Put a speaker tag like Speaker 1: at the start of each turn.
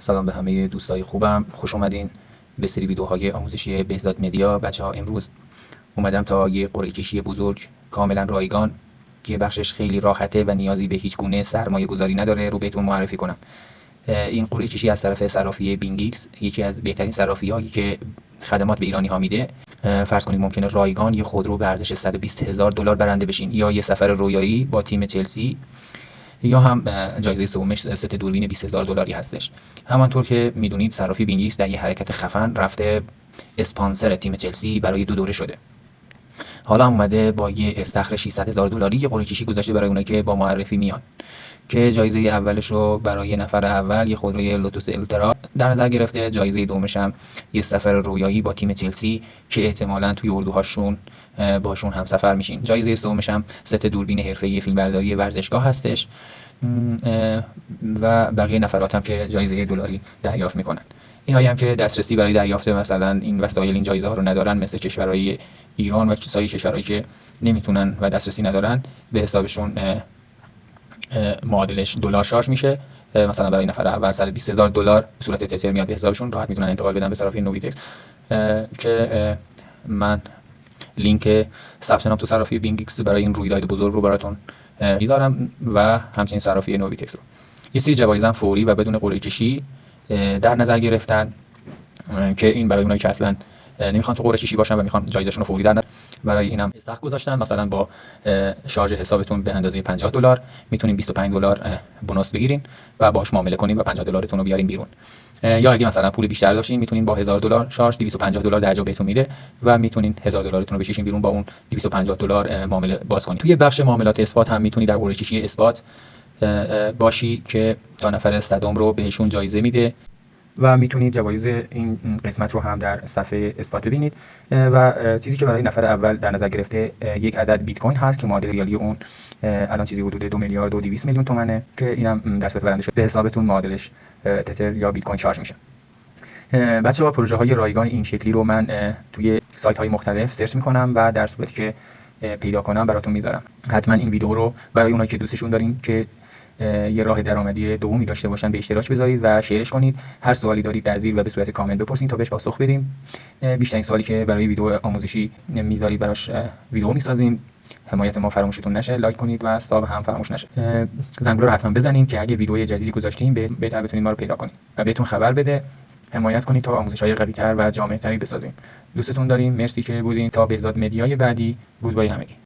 Speaker 1: سلام به همه دوستای خوبم، خوش اومدین به سری ویدیوهای آموزشی بهزاد مدیا. بچه ها امروز اومدم تا یه قرعه کشی بزرگ کاملا رایگان که بخشش خیلی راحته و نیازی به هیچ گونه سرمایه گذاری نداره رو بهتون معرفی کنم. این قرعه کشی از طرف صرافی بینگیکس، یکی از بهترین صرافی‌هایی که خدمات به ایرانی ها میده. فرض کنید ممکنه رایگان یه خودرو به ارزش $120,000 برنده بشین، یا یه سفر رویایی با تیم چلسی، یا هم جایزه سومش ست دوربین $20,000 هستش. همانطور که میدونید صرافی بینگیکس در یه حرکت خفن رفته اسپانسر تیم چلسی برای 2 دوره شده. حالا هم اومده با یه استخر $600,000 یه قرعه کشی گذاشته برای اونایی که با معرفی میان، که جایزه اولش رو برای نفر اول یه خودروی لوتوس الترا در نظر گرفته. جایزه دومش هم یه سفر رویایی با تیم چلسی که احتمالاً توی اردوهاشون باشون هم سفر میشین. جایزه سومش هم ست دوربین حرفه‌ای فیلمبرداری ورزشگاه هستش و بقیه نفرات هم که جایزه $1 دریافت میکنن. اینایی هم که دسترسی برای دریافت مثلا این وسایل، این جایزه ها رو ندارن، مثل کشورهای ایران و سایر کشورهایی که نمیتونن و دسترسی ندارن، به حسابشون معادلش دلار شارژ میشه. مثلا برای نفر اول $120,000 به صورت تتر میاد به حسابشون، راحت میتونن انتقال بدن به صرافی نویتکس. که من لینک ثبت نام تو صرافی بینگیکس برای این رویداد بزرگ رو براتون میذارم و همچنین صرافی نویتکس رو. یه سری جوایز هم فوری و بدون قرعه کشی در نظر گرفتن که این برای اونایی که اصلا نمیخوان تو قرعه کشی باشن و میخوان جایزشون رو فوری در نظر، برای اینم استخر گذاشتن. مثلا با شارژ حسابتون به اندازه $50 میتونین $25 بونوس بگیرین و باهاش معامله کنین و $50 رو بیارین بیرون. یا اگه مثلا پول بیشتر داشتین میتونین با $1,000 شارژ $250 درجا بهتون میده و میتونین $1,000 رو بکشین بیرون با اون $250 معامله باز کنین. توی بخش معاملات اثبات هم میتونی در قرعه کشی اثبات باشی که تا نفر 100 رو بهشون جایزه میده و میتونید جوایز این قسمت رو هم در صفحه اثبات ببینید. و چیزی که برای نفر اول در نظر گرفته یک عدد بیت کوین هست که معادل ریالی اون الان چیزی حدود 2,200,000,000 تومانه که اینم در صورت برنده شد به حسابتون معادلش تتر یا بیت کوین شارژ میشه. بچه‌ها پروژه های رایگان این شکلی رو من توی سایت های مختلف سرچ میکنم و در صورتی که پیدا کنم براتون میذارم. حتما این ویدیو رو برای اونایی که دوستشون دارین که یه راه درآمدی دومی داشته باشن به اشتراک بذارید و شیرش کنید. هر سوالی دارید در زیر و به صورت کامنت بپرسین تا بهش پاسخ بدیم. بیشترین سوالی که برای ویدیو آموزشی میذارید براش ویدیو میسازیم. حمایت ما فراموشتون نشه، لایک کنید و ساب هم فراموش نشه. زنگوله رو حتما بزنید که اگه ویدیو جدیدی گذاشتیم بهتر بتونید ما رو پیدا کنید و بهتون خبر بده. حمایت کنید تا آموزش‌های قوی‌تر و جامع‌تری بسازیم. دوستتون داریم. مرسی که بودین. تا بهزاد مدیای بعدی. گودبای همگی.